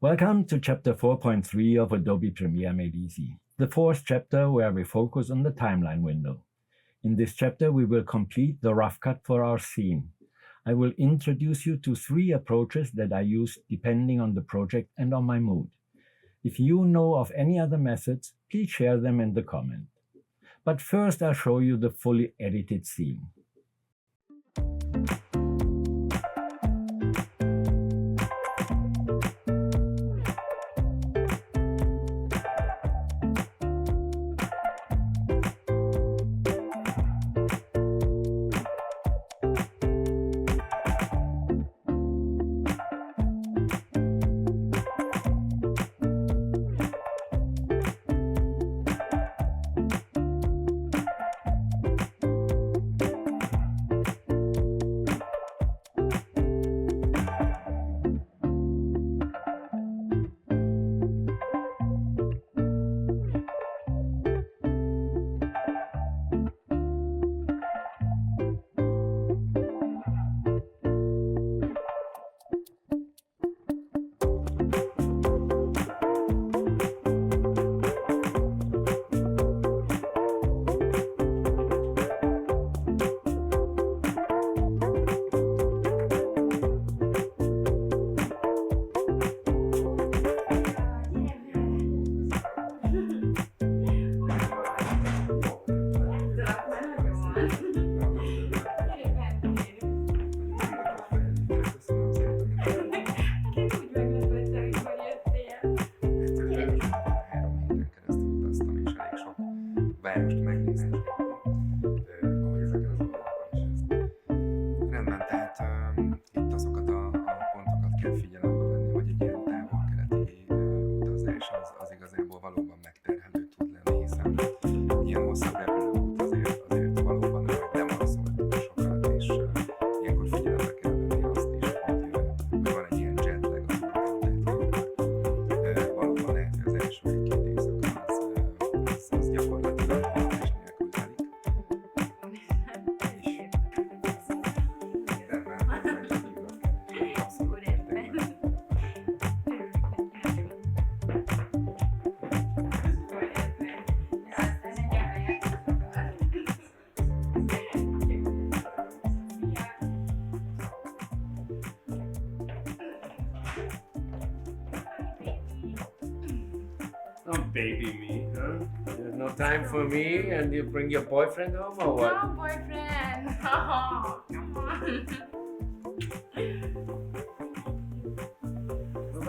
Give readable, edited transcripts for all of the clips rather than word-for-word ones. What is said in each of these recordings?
Welcome to chapter 4.3 of Adobe Premiere Made Easy, the fourth chapter where we focus on the timeline window. In this chapter, we will complete the rough cut for our scene. I will introduce you to 3 approaches that I use depending on the project and on my mood. If you know of any other methods, please share them in the comment. But first, I'll show you the fully edited scene. Várost megnézni. Ahogy ezeken az oldalakon is ez. Rendben, tehát itt azokat a pontokat kell figyelembe venni, hogy egy ilyen távol-keleti utazás az igazából valóban megterhelő tud lenni, hiszen ilyen hosszabb repülőút azért valóban nem alszol túl sokat, és ilyenkor figyelembe kell venni azt is, hogy van egy ilyen jetlag az úton, tehát valóban lehet, hogy az első 1-2 éjszaka az gyakorlatilag alvás nélkül telik. És mindenben abszolút értékben. Don't baby me, huh? There's no time for me, and you bring your boyfriend home or what? No, boyfriend. Oh, come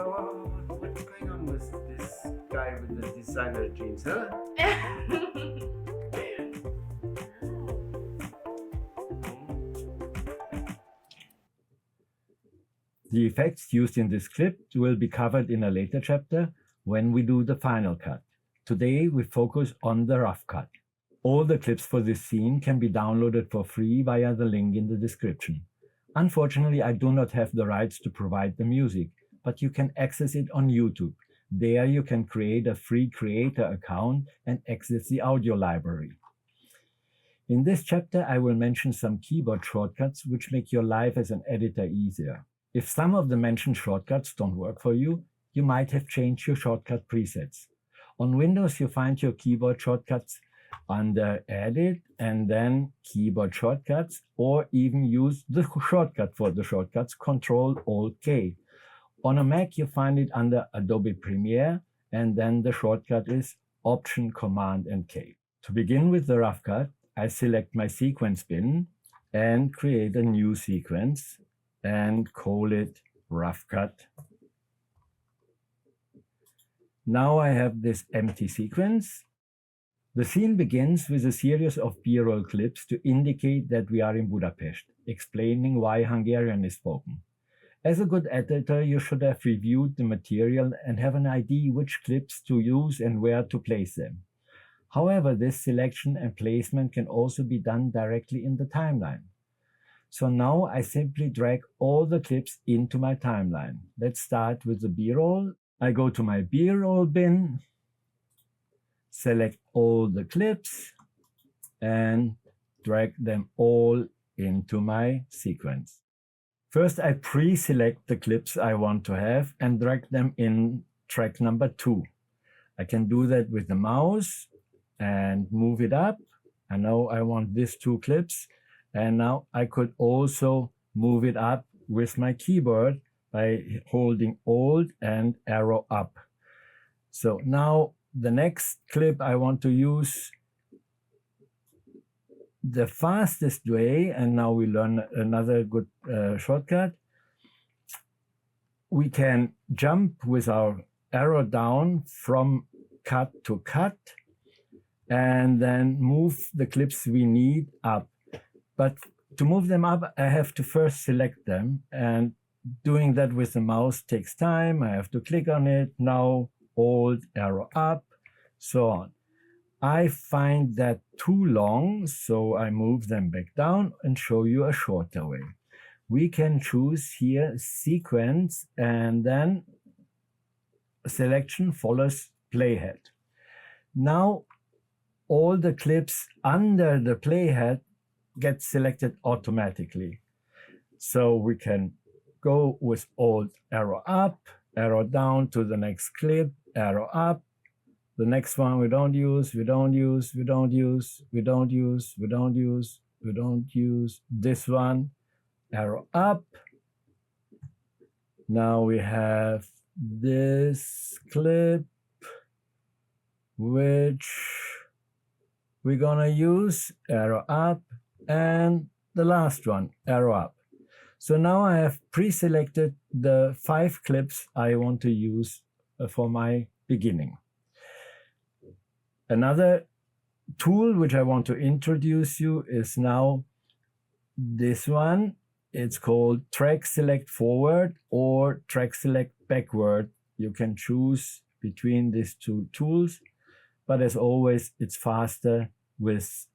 on. What's going on with this guy with the designer jeans, huh? The effects used in this clip will be covered in a later chapter when we do the final cut. Today, we focus on the rough cut. All the clips for this scene can be downloaded for free via the link in the description. Unfortunately, I do not have the rights to provide the music, but you can access it on YouTube. There you can create a free creator account and access the audio library. In this chapter, I will mention some keyboard shortcuts which make your life as an editor easier. If some of the mentioned shortcuts don't work for you, you might have changed your shortcut presets. On Windows, you find your keyboard shortcuts under Edit and then Keyboard Shortcuts, or even use the shortcut for the shortcuts, Ctrl-Alt-K. On a Mac, you find it under Adobe Premiere, and then the shortcut is Option, Command, and K. To begin with the rough cut, I select my sequence bin and create a new sequence and call it rough cut. Now I have this empty sequence. The scene begins with a series of B-roll clips to indicate that we are in Budapest, explaining why Hungarian is spoken. As a good editor, you should have reviewed the material and have an idea which clips to use and where to place them. However, this selection and placement can also be done directly in the timeline. So now I simply drag all the clips into my timeline. Let's start with the B-roll. I go to my B-roll bin, select all the clips, and drag them all into my sequence. First, I pre-select the clips I want to have and drag them in track number 2. I can do that with the mouse and move it up. I know I want these 2 clips, and now I could also move it up with my keyboard by holding Alt and arrow up. So now the next clip I want to use the fastest way, and now we learn another good shortcut. We can jump with our arrow down from cut to cut and then move the clips we need up. But to move them up, I have to first select them, and doing that with the mouse takes time. I have to click on it, now Alt, arrow up, so on. I find that too long, so I move them back down and show you a shorter way. We can choose here sequence, and then selection follows playhead. Now all the clips under the playhead get selected automatically. So we can go with Alt, arrow up, arrow down to the next clip, arrow up. The next one we don't use, we don't use, we don't use, we don't use, we don't use, we don't use. This one, arrow up. Now we have this clip, which we're gonna use, arrow up, and the last one, arrow up. So now I have pre-selected the 5 clips I want to use for my beginning. Another tool which I want to introduce you is now this one. It's called track select forward or track select backward. You can choose between these 2 tools, but as always, it's faster with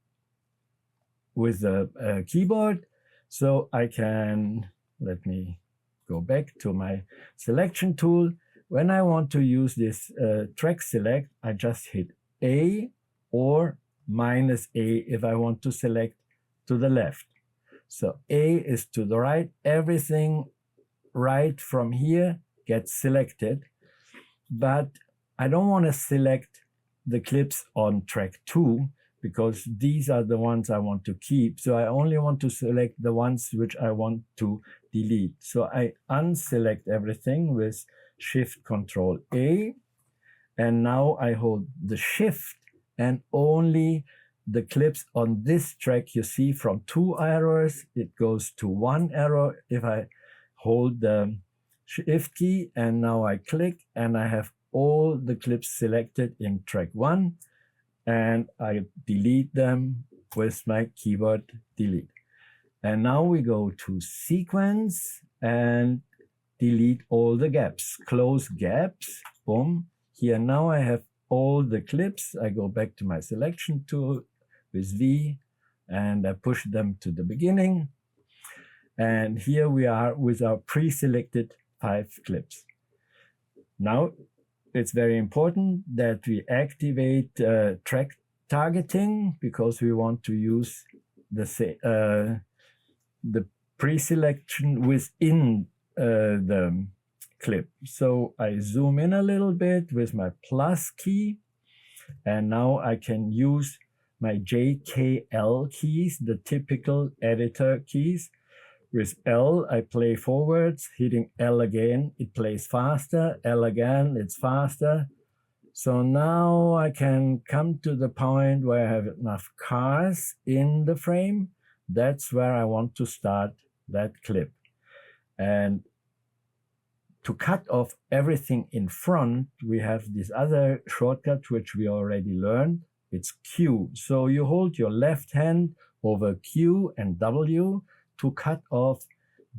the keyboard. So I can, let me go back to my selection tool. When I want to use this track select, I just hit A or -A if I want to select to the left. So A is to the right. Everything right from here gets selected, but I don't want to select the clips on track 2 because these are the ones I want to keep. So I only want to select the ones which I want to delete. So I unselect everything with Shift Control A. And now I hold the Shift, and only the clips on this track you see from 2 arrows, it goes to 1 arrow. If I hold the Shift key and now I click, and I have all the clips selected in track 1, and I delete them with my keyboard delete. And now we go to sequence and delete all the gaps, close gaps, boom. Here now I have all the clips. I go back to my selection tool with V and I push them to the beginning. And here we are with our pre-selected 5 clips. Now it's very important that we activate track targeting because we want to use the pre-selection within the clip. So I zoom in a little bit with my plus key, and now I can use my JKL keys, the typical editor keys. With L, I play forwards, hitting L again, it plays faster, L again, it's faster. So now I can come to the point where I have enough cars in the frame. That's where I want to start that clip. And to cut off everything in front, we have this other shortcut which we already learned. It's Q. So you hold your left hand over Q and W to cut off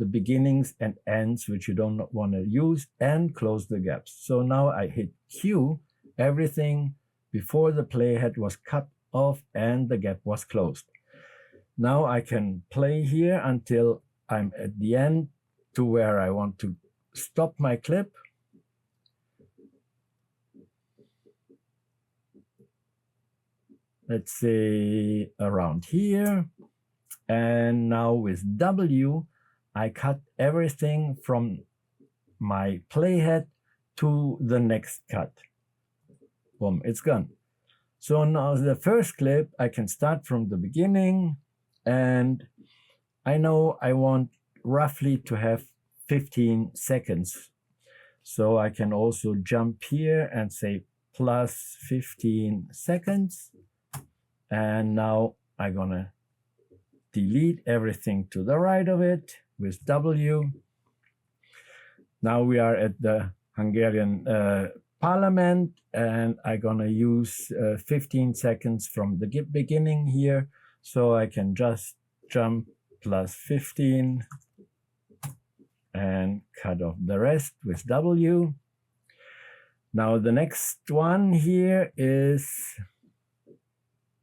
the beginnings and ends which you don't want to use and close the gaps. So now I hit Q, everything before the playhead was cut off and the gap was closed. Now I can play here until I'm at the end to where I want to stop my clip. Let's say around here. And now with W, I cut everything from my playhead to the next cut. Boom, it's gone. So now the first clip, I can start from the beginning, and I know I want roughly to have 15 seconds. So I can also jump here and say plus 15 seconds. And now I'm gonna delete everything to the right of it with W. Now we are at the Hungarian parliament, and I'm gonna use 15 seconds from the beginning here. So I can just jump plus 15 and cut off the rest with W. Now the next one here is,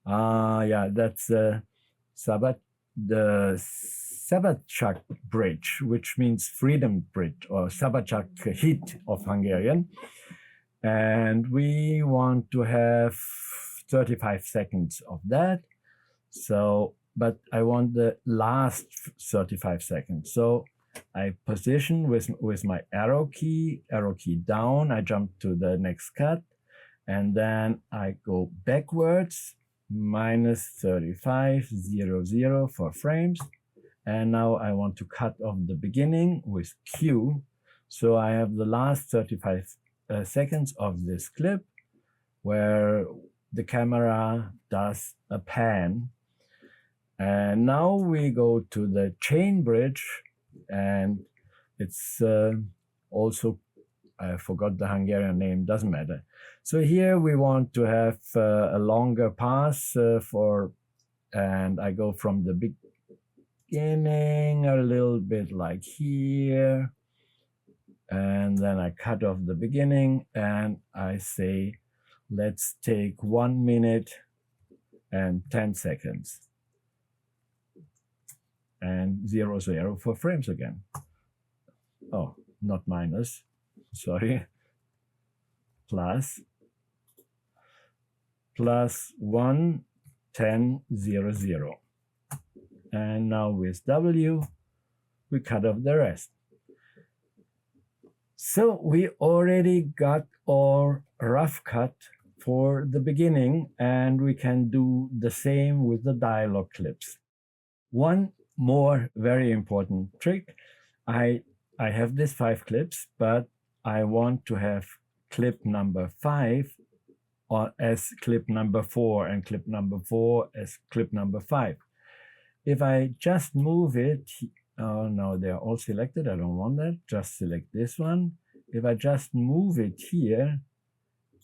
that's the Szabadság Bridge, which means Freedom Bridge, or Szabadság Híd of Hungarian. And we want to have 35 seconds of that. So, but I want the last 35 seconds. So I position with my arrow key down, I jump to the next cut, and then I go backwards, minus 35, 0, for frames. And now I want to cut off the beginning with Q. So I have the last 35 seconds of this clip where the camera does a pan. And now we go to the chain bridge, and it's also, I forgot the Hungarian name, doesn't matter. So here we want to have a longer pass and I go from the beginning a little bit like here, and then I cut off the beginning and I say, let's take 1 minute and 10 seconds. And 0 for frames again. Oh, not minus, sorry. Plus 1, 10, 0. And now with W, we cut off the rest. So we already got our rough cut for the beginning, and we can do the same with the dialogue clips. One more very important trick. I have these 5 clips, but I want to have clip number 5 as clip number 4 and clip number 4 as clip number 5. If I just move it, oh no, they're all selected, I don't want that, just select this one. If I just move it here,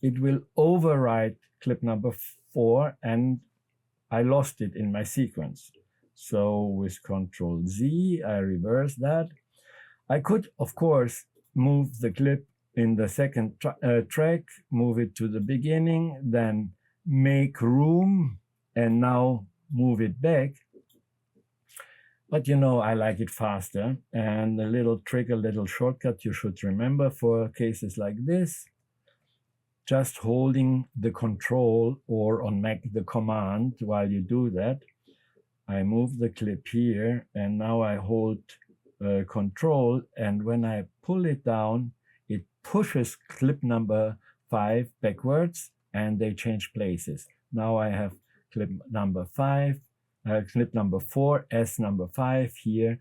it will overwrite clip number 4 and I lost it in my sequence. So with Control Z, I reverse that. I could, of course, move the clip in the second track, move it to the beginning, then make room, and now move it back. But you know, I like it faster. And a little trick, a little shortcut you should remember for cases like this. Just holding the Control, or on Mac the Command, while you do that. I move the clip here, and now I hold Control, and when I pull it down, it pushes clip number 5 backwards, and they change places. Now I have clip number 5, clip number 4 as number 5 here,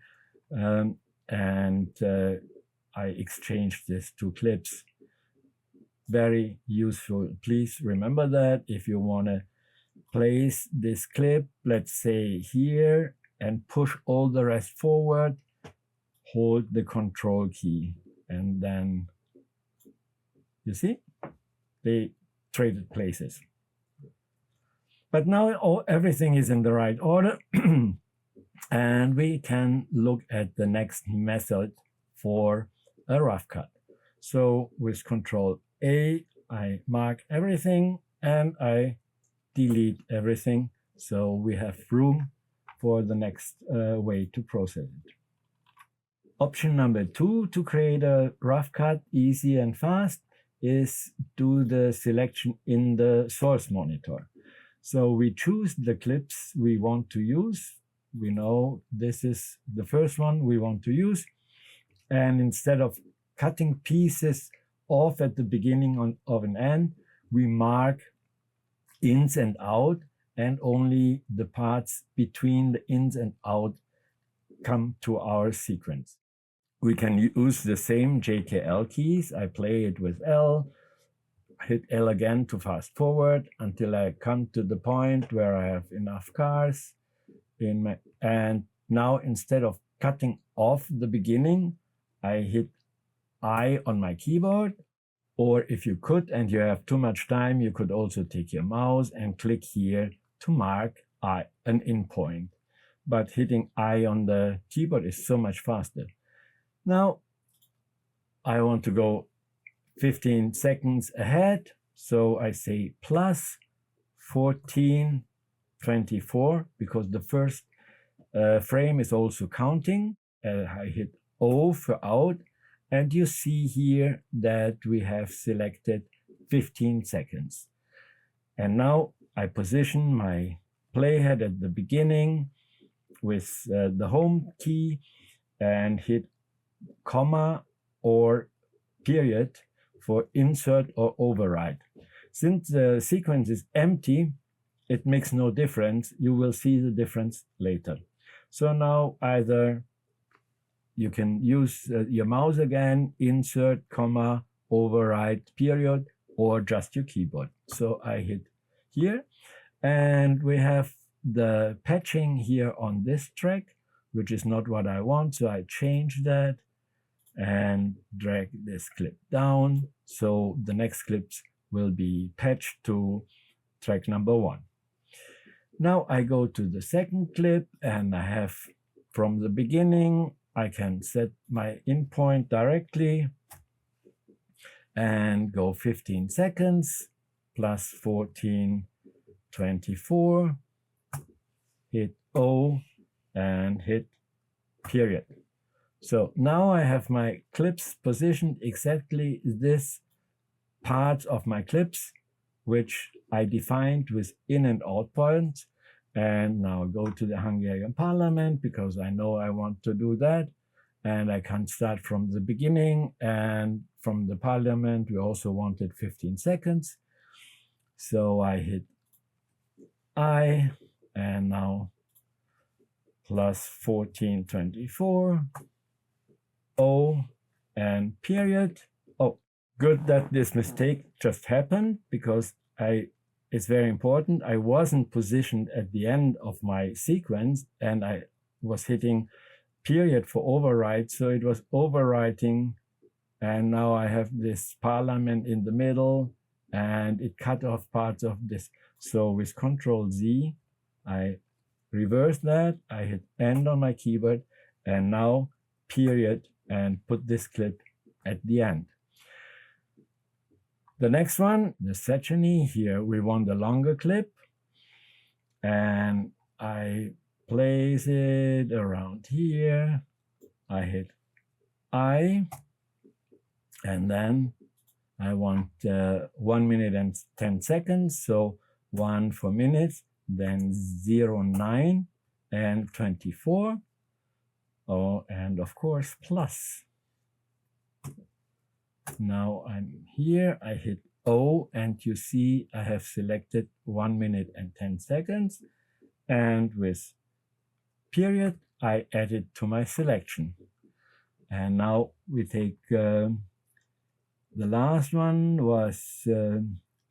and I exchange these 2 clips. Very useful. Please remember that if you want to place this clip, let's say here, and push all the rest forward, hold the Control key, and then, you see, they traded places. But now everything is in the right order, and we can look at the next method for a rough cut. So with Control A, I mark everything, and I delete everything, so we have room for the next way to process it. Option number 2 to create a rough cut easy and fast is do the selection in the source monitor. So we choose the clips we want to use, we know this is the first one we want to use. And instead of cutting pieces off at the beginning of an end, we mark ins and out, and only the parts between the ins and out come to our sequence. We can use the same JKL keys. I play it with L, hit L again to fast forward until I come to the point where I have enough cars and now instead of cutting off the beginning, I hit I on my keyboard. Or if you could and you have too much time, you could also take your mouse and click here to mark an in point. But hitting I on the keyboard is so much faster. Now, I want to go 15 seconds ahead. So I say plus 1424 because the first frame is also counting. I hit O for out. And you see here that we have selected 15 seconds. And now I position my playhead at the beginning with the home key and hit comma or period for insert or override. Since the sequence is empty, it makes no difference. You will see the difference later. So now either you can use your mouse again, insert, comma, override, period, or just your keyboard. So I hit here, and we have the patching here on this track, which is not what I want. So I change that and drag this clip down. So the next clips will be patched to track number 1. Now I go to the second clip, and I have from the beginning, I can set my in point directly and go 15 seconds plus 1424, hit O and hit period. So now I have my clips positioned exactly this part of my clips, which I defined with in and out points. And now go to the Hungarian parliament because I know I want to do that. And I can start from the beginning, and from the parliament, we also wanted 15 seconds. So I hit I, and now plus 1424, O, and period. Oh, good that this mistake just happened because it's very important. I wasn't positioned at the end of my sequence, and I was hitting period for override, so it was overwriting, and now I have this parliament in the middle, and it cut off parts of this. So with Control Z, I reverse that, I hit end on my keyboard, and now period, and put this clip at the end. The next one, the Secheny, here we want the longer clip, and I place it around here. I hit I, and then I want 1 minute and 10 seconds. So 1 for minutes, then 0, 9, and 24. Oh, and of course, plus. Now I'm here, I hit O, and you see I have selected 1 minute and 10 seconds. And with period, I add it to my selection. And now we take the last one was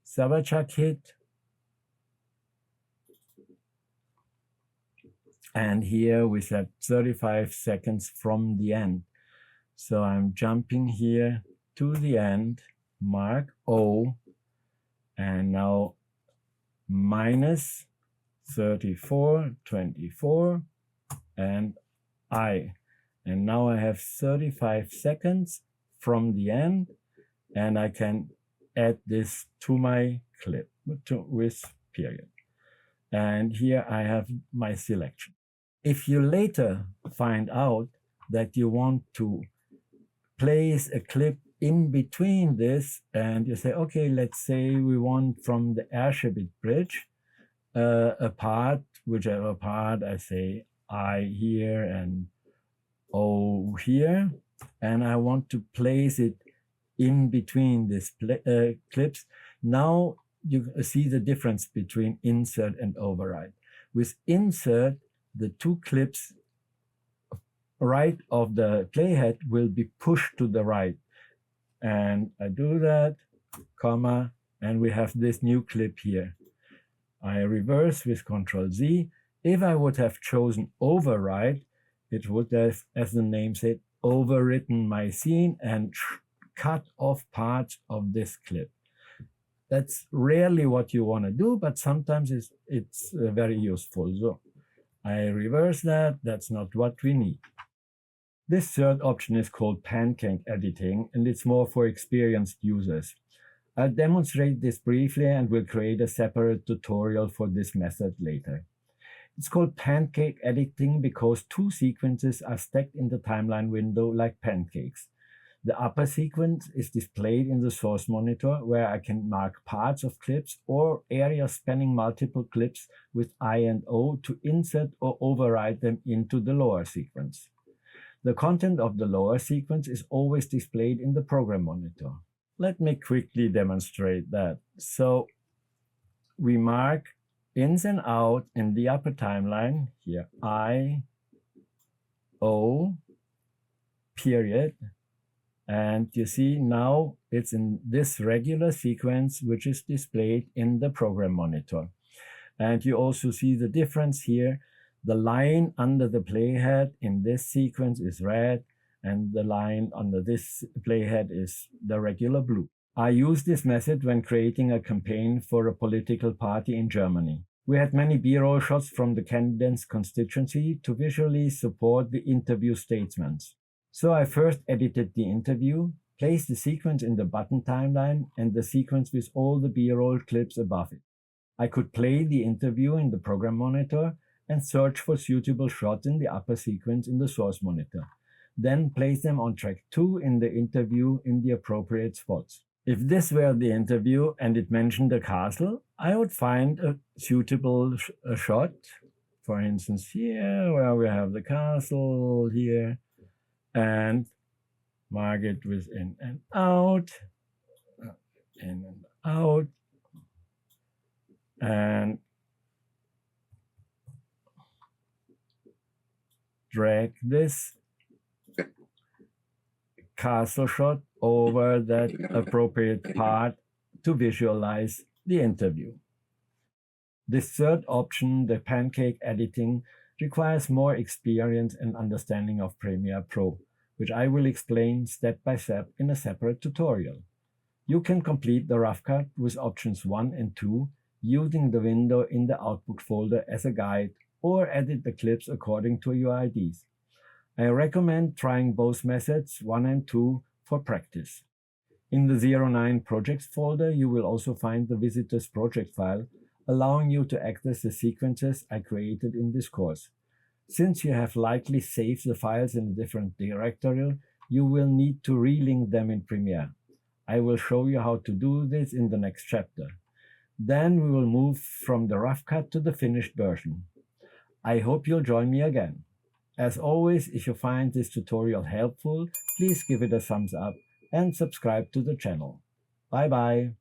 Savachak hit. And here we set 35 seconds from the end. So I'm jumping here to the end, mark O, and now minus 3424 and I. And now I have 35 seconds from the end, and I can add this to my clip with period. And here I have my selection. If you later find out that you want to place a clip in between this, and you say, okay, let's say we want from the Airship Bridge a part, whichever part, I say I here and O here, and I want to place it in between these clips. Now you see the difference between insert and override. With insert, the two clips right of the playhead will be pushed to the right. And I do that, comma, and we have this new clip here. I reverse with Ctrl Z. If I would have chosen override, it would have, as the name said, overwritten my scene and cut off parts of this clip. That's rarely what you want to do, but sometimes it's very useful. So I reverse that. That's not what we need. This third option is called pancake editing, and it's more for experienced users. I'll demonstrate this briefly and will create a separate tutorial for this method later. It's called pancake editing because two sequences are stacked in the timeline window like pancakes. The upper sequence is displayed in the source monitor, where I can mark parts of clips or areas spanning multiple clips with I and O to insert or override them into the lower sequence. The content of the lower sequence is always displayed in the program monitor. Let me quickly demonstrate that. So we mark ins and out in the upper timeline, here I, O, period. And you see now it's in this regular sequence, which is displayed in the program monitor. And you also see the difference here. The line under the playhead in this sequence is red, and the line under this playhead is the regular blue. I use this method when creating a campaign for a political party in Germany. We had many B-roll shots from the candidate's constituency to visually support the interview statements. So I first edited the interview, placed the sequence in the button timeline and the sequence with all the B-roll clips above it. I could play the interview in the program monitor and search for suitable shots in the upper sequence in the source monitor. Then place them on track 2 in the interview in the appropriate spots. If this were the interview and it mentioned a castle, I would find a suitable shot. For instance, here where we have the castle here, and mark it with in and out, and drag this castle shot over that appropriate part to visualize the interview. This third option, the pancake editing, requires more experience and understanding of Premiere Pro, which I will explain step by step in a separate tutorial. You can complete the rough cut with options 1 and 2 using the window in the output folder as a guide, or edit the clips according to your IDs. I recommend trying both methods 1 and 2 for practice. In the 09 projects folder, you will also find the visitor's project file, allowing you to access the sequences I created in this course. Since you have likely saved the files in a different directory, you will need to relink them in Premiere. I will show you how to do this in the next chapter. Then we will move from the rough cut to the finished version. I hope you'll join me again. As always, if you find this tutorial helpful, please give it a thumbs up and subscribe to the channel. Bye bye.